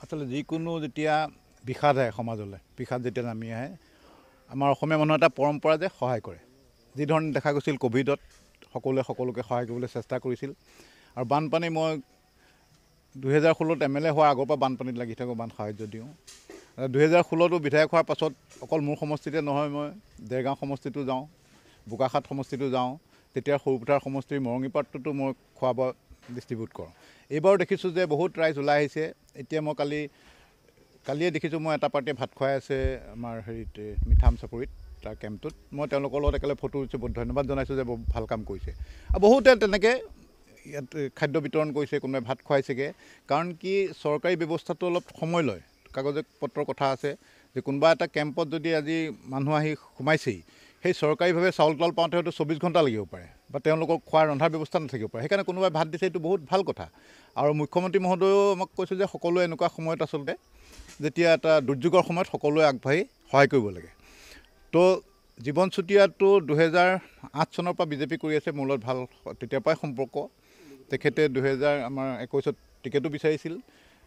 আচলতে যিকোনো যেতিয়া বিষাদ আহে সমাজলৈ, বিষাদ যেতিয়া নামি আহে, আমাৰ অসমীয়া মানুহৰ এটা পৰম্পৰা যে সহায় কৰে। যিধৰণে দেখা গৈছিল ক'ভিডত সকলোৱে সকলোকে সহায় কৰিবলৈ চেষ্টা কৰিছিল। আৰু বানপানী মই 2016ত MLA হোৱাৰ আগৰ পৰা বানপানীত লাগি থাকোঁ, বান সাহাৰ্য দিওঁ। 2016তো বিধায়ক হোৱাৰ পাছত অকল মোৰ সমষ্টিতে নহয়, মই দেৰগাঁও সমষ্টিতো যাওঁ, বোকাখাট সমষ্টিতো যাওঁ, তেতিয়া সৰুপথাৰ সমষ্টিৰ মৰঙীপাটতো মই খোৱা বোৱা ডিষ্ট্ৰিবিউট কৰোঁ। এইবাৰো দেখিছোঁ যে বহুত ৰাইজ ওলাই আহিছে। এতিয়া মই কালিয়ে দেখিছোঁ মই এটা পাৰ্টিয়ে ভাত খুৱাই আছে আমাৰ হেৰিত মিঠাম চাপৰিত, তাৰ কেম্পটোত। মই তেওঁলোকৰ লগত একেলগে ফটো উঠিছোঁ, বহুত ধন্যবাদ জনাইছোঁ যে বহুত ভাল কাম কৰিছে। আৰু বহুতে তেনেকৈ ইয়াত খাদ্য বিতৰণ কৰিছে, কোনোবাই ভাত খুৱাইছেগৈ। কাৰণ কি চৰকাৰী ব্যৱস্থাটো অলপ সময় লয়, কাগজ পত্ৰৰ কথা আছে যে কোনোবা এটা কেম্পত যদি আজি মানুহ আহি সোমাইছেই, সেই চৰকাৰীভাৱে চাউল তাউল পাওঁতে হয়তো 24 ঘণ্টা লাগিব পাৰে, বা তেওঁলোকক খোৱাৰ ৰন্ধাৰ ব্যৱস্থা নাথাকিব পাৰে। সেইকাৰণে কোনোবাই ভাত দিছে, এইটো বহুত ভাল কথা। আৰু মুখ্যমন্ত্ৰী মহোদয়েও আমাক কৈছে যে সকলোৱে এনেকুৱা সময়ত আচলতে যেতিয়া এটা দুৰ্যোগৰ সময়ত সকলোৱে আগবাঢ়ি সহায় কৰিব লাগে। তো জীৱন চুতীয়াটো 2008 চনৰ পৰা বিজেপি কৰি আছে, মোৰ লগত ভাল তেতিয়াৰ পৰাই সম্পৰ্ক। তেখেতে 2021ত টিকেটো বিচাৰিছিল,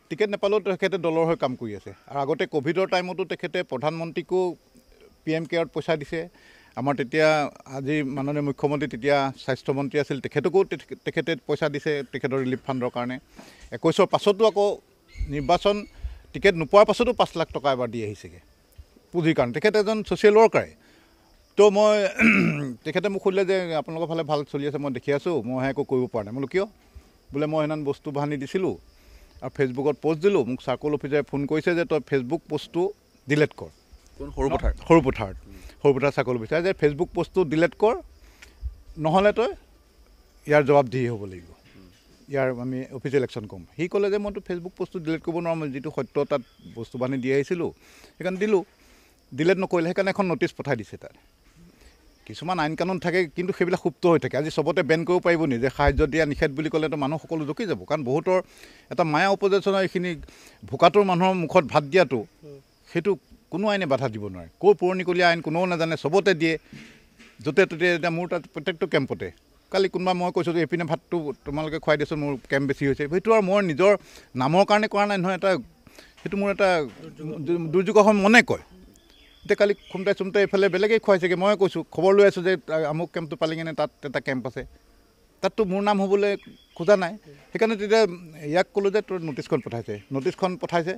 টিকেট নাপালেও তেখেতে দলৰ হৈ কাম কৰি আছে। আৰু আগতে ক'ভিডৰ টাইমতো তেখেতে প্ৰধানমন্ত্ৰীকো PM কেয়াৰত পইচা দিছে। আমাৰ তেতিয়া আজি মাননীয় মুখ্যমন্ত্ৰী তেতিয়া স্বাস্থ্যমন্ত্ৰী আছিল, তেখেতকো তেখেতে পইচা দিছে তেখেতৰ ৰিলিফ ফাণ্ডৰ কাৰণে। 21ৰ পাছতো আকৌ নিৰ্বাচন টিকেট নোপোৱাৰ পাছতো 5 লাখ টকা এবাৰ দি আহিছেগৈ পুঁজিৰ কাৰণে। তেখেতে এজন ছ'চিয়েল ৱৰ্কাৰে। তো মই তেখেতে মোক সুধিলে যে আপোনালোকৰ ফালে ভাল চলি আছে, মই দেখি আছোঁ, মইহে একো কৰিব পৰা নাই। বোলো কিয়? বোলে মই সেইদিনা বস্তু বাহানি দিছিলোঁ আৰু ফেচবুকত পষ্ট দিলোঁ, মোক চাৰ্কল অফিচাৰে ফোন কৰিছে যে তই ফেচবুক পষ্টটো ডিলেট কৰ। সৰুপথাৰ চাৰ্কল অফিচাৰে যে ফেচবুক পষ্টটো ডিলেট কৰ, নহ'লে তই ইয়াৰ জবাবদিহি হ'ব লাগিব, ইয়াৰ আমি অফিচিয়েল একশ্যন ক'ম। সি ক'লে যে মইতো ফেচবুক পষ্টটো ডিলেট কৰিব নোৱাৰোঁ, মই যিটো সত্য তাত বস্তু বাহানি দি আহিছিলোঁ, সেইকাৰণে দিলোঁ। ডিলেট নকৰিলে, সেইকাৰণে এখন ন'টিছ পঠাই দিছে তাত। কিছুমান আইন কানুন থাকে, কিন্তু সেইবিলাক সুপ্ত হৈ থাকে। আজি চবতে বেন কৰিব পাৰিব নি যে সাহায্য দিয়া নিষেধ বুলি ক'লেতো মানুহ সকলো জকি যাব। কাৰণ বহুতৰ এটা মায়া উপদেশনা, এইখিনি ভোকাটোৰ মানুহৰ মুখত ভাত দিয়াটো, সেইটো কোনো আইনে বাধা দিব নোৱাৰে। ক'ৰ পুৰণিকলীয়া আইন কোনেও নাজানে, চবতে দিয়ে, য'তে ত'তে। এতিয়া মোৰ তাত প্ৰত্যেকটো কেম্পতে কালি কোনোবা মই কৈছোঁ যে এইপিনে ভাতটো তোমালোকে খুৱাই দিছোঁ, মোৰ কেম্প বেছি হৈছে। সেইটো আৰু মোৰ নিজৰ নামৰ কাৰণে কৰা নাই নহয়, সেইটো মোৰ এটা দুৰ্যোগৰ সময় মনে কয়। এতিয়া কালি খুমটাই চুমটাই এইফালে বেলেগেই খুৱাইছেগৈ, মই কৈছোঁ খবৰ লৈ আছোঁ যে আমুক কেম্পটো পালেগৈনে, তাত এটা কেম্প আছে, তাততো মোৰ নাম হ'বলৈ খোজা নাই। সেইকাৰণে তেতিয়া ইয়াক ক'লোঁ যে তোৰ ন'টিছখন পঠাইছে,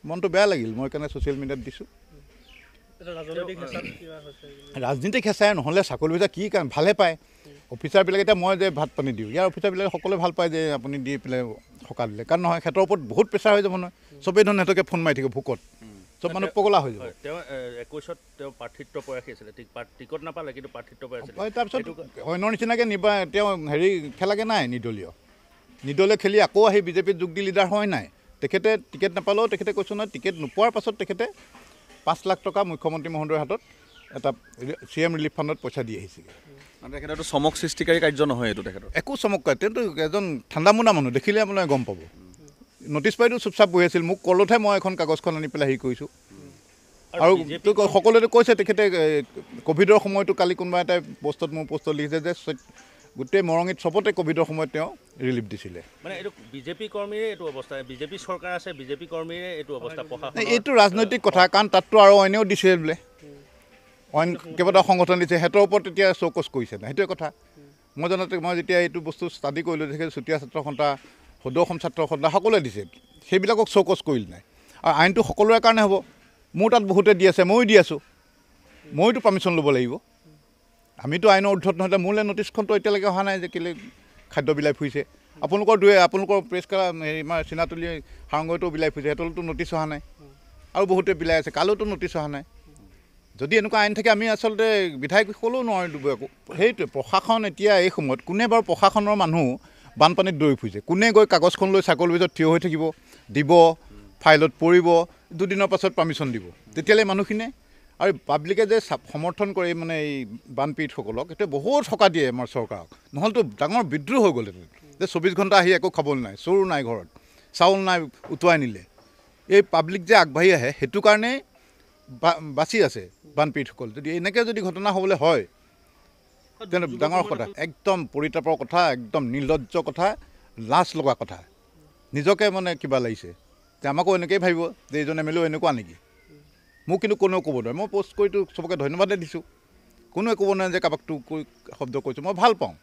মনটো বেয়া লাগিল। মই সেইকাৰণে ছ'চিয়েল মিডিয়াত দিছোঁ। ৰাজনীতিক হেঁচাই নহ'লে চাকৰি অফিচাৰ কি কাম, ভালে পায় অফিচাৰবিলাকে। এতিয়া মই যে ভাত পানী দিওঁ, ইয়াৰ অফিচাৰবিলাকে সকলোৱে ভাল পায় যে আপুনি দি পেলাই সকাহ দিলে। কাৰণ নহয়, সিহঁতৰ ওপৰত বহুত প্ৰেছাৰ হৈ যাব নহয়, চবেই ধৰণ সিহঁতকে ফোন মাৰি থাকিব ভোকত, চব মানুহ পগলা হৈ যাব। তেওঁ 21ত তেওঁ প্ৰাৰ্থিত্ব প্ৰয়াসী আছিলে, টিকট নাপালে কিন্তু প্ৰাৰ্থিত্ব প্ৰয়াসী আছিলে। তাৰপিছত অন্যৰ নিচিনাকৈ তেওঁ হেৰি খেলাকৈ নাই, নিৰ্দলীয় খেলি আকৌ আহি বিজেপিত যোগ দি লিডাৰ হয় নাই। তেখেতে টিকেট নাপালেও তেখেতে কৈছোঁ নহয়, টিকেট নোপোৱাৰ পাছত তেখেতে 5 লাখ টকা মুখ্যমন্ত্ৰী মহোদয়ৰ হাতত এটা CM ৰিলিফ ফাণ্ডত পইচা দি আহিছেগৈ। তেখেতৰতো চমক সৃষ্টিকাৰী কাৰ্য নহয় এইটো তেখেতৰ। একো চমক কৰে, তেওঁতো এজন ঠাণ্ডা মুণ্ডা মানুহ, দেখিলে আপোনালোকে গম পাব। ন'টিছ পাইতো চুপচাপ বহি আছিল, মোক ক'লতহে মই এখন কাগজখন আনি পেলাই হেৰি কৰিছোঁ। আৰু সকলোৱে কৈছে তেখেতে ক'ভিডৰ সময়তো কালি কোনোবা এটা মোৰ পষ্টত লিখিছে যে গোটেই মৰঙীত চবতে ক'ভিডৰ সময়ত তেওঁ ৰিলিফ দিছিলে। মানে এইটো বিজেপি কৰ্মীৰে এইটো অৱস্থা, বিজেপি চৰকাৰ আছে, বিজেপি কৰ্মীৰে এইটো অৱস্থা। এইটো ৰাজনৈতিক কথা, কাৰণ তাততো আৰু অইনেও দিছে বোলে, অইন কেইবাটাও সংগঠন দিছে, সিহঁতৰ ওপৰত এতিয়া চৌকছ কৰিছে নাই, সেইটোৱে কথা। মই জনাতে মই যেতিয়া এইটো বস্তু ষ্টাডি কৰিলোঁ, তেখেতে চুতীয়া ছাত্ৰ সন্থা, সদৌ অসম ছাত্ৰ সন্থা সকলোৱে দিছে, সেইবিলাকক চৌকছ কৰিল নাই। আৰু আইনটো সকলোৰে কাৰণে হ'ব। মোৰ তাত বহুতে দি আছে, ময়ো দি আছোঁ, ময়োতো পাৰ্মিশ্যন ল'ব লাগিব। আমিতো আইনৰ ঊৰ্ধত নহ'লে মোলৈ ন'টিছখনতো এতিয়ালৈকে অহা নাই যে কেলৈ খাদ্য বিলাই ফুৰিছে। আপোনালোকৰ প্ৰেছ আমাৰ চিনাতলী সাৰংগইতো বিলাই ফুৰিছে, সিহঁতলৈতো ন'টিছ অহা নাই। আৰু বহুতে বিলাই আছে, কালৈতো ন'টিছ অহা নাই। যদি এনেকুৱা আইন থাকে, আমি আচলতে বিধায়কসকলেও নোৱাৰি দিব একো। সেইটোৱে প্ৰশাসন এতিয়া এই সময়ত কোনে বাৰু প্ৰশাসনৰ মানুহ বানপানীত দৌৰি ফুৰিছে, কোনে গৈ কাগজখন লৈ চাকৰিৰ ভিতৰত থিয় হৈ থাকিব, দিব, ফাইলত পৰিব, 2 দিনৰ পাছত পাৰ্মিশ্যন দিব, তেতিয়ালৈ মানুহখিনিয়ে। আৰু পাব্লিকে যে সমৰ্থন কৰে মানে এই বানপীড়িতসকলক, এতিয়া বহুত সকাহ দিয়ে আমাৰ চৰকাৰক, নহ'লেতো ডাঙৰ বিদ্ৰোহ হৈ গ'লহেঁতেন যে 24 ঘণ্টা আহি একো খাবলৈ নাই, চোৰ নাই ঘৰত, চাউল নাই, উটুৱাই নিলে। এই পাব্লিক যে আগবাঢ়ি আহে, সেইটো কাৰণেই বাচি আছে বানপীড়িতসকল। যদি এনেকৈ যদি ঘটনা হ'বলৈ হয়, তেনে ডাঙৰ কথা, একদম পৰিতাপৰ কথা, একদম নিৰ্লজ্জ কথা, লাজ লগা কথা। নিজকে মানে কিবা লাগিছে, তে আমাকো এনেকৈয়ে ভাবিব যে এইজন এম এল এও এনেকুৱা নেকি। মোক কিন্তু কোনেও ক'ব নোৱাৰে, মই পষ্ট কৰিতো চবকে ধন্যবাদে দিছোঁ, কোনোৱে ক'ব নোৱাৰে যে কাৰোবাক তোৰ কৈ শব্দ কৈছোঁ, মই ভাল পাওঁ।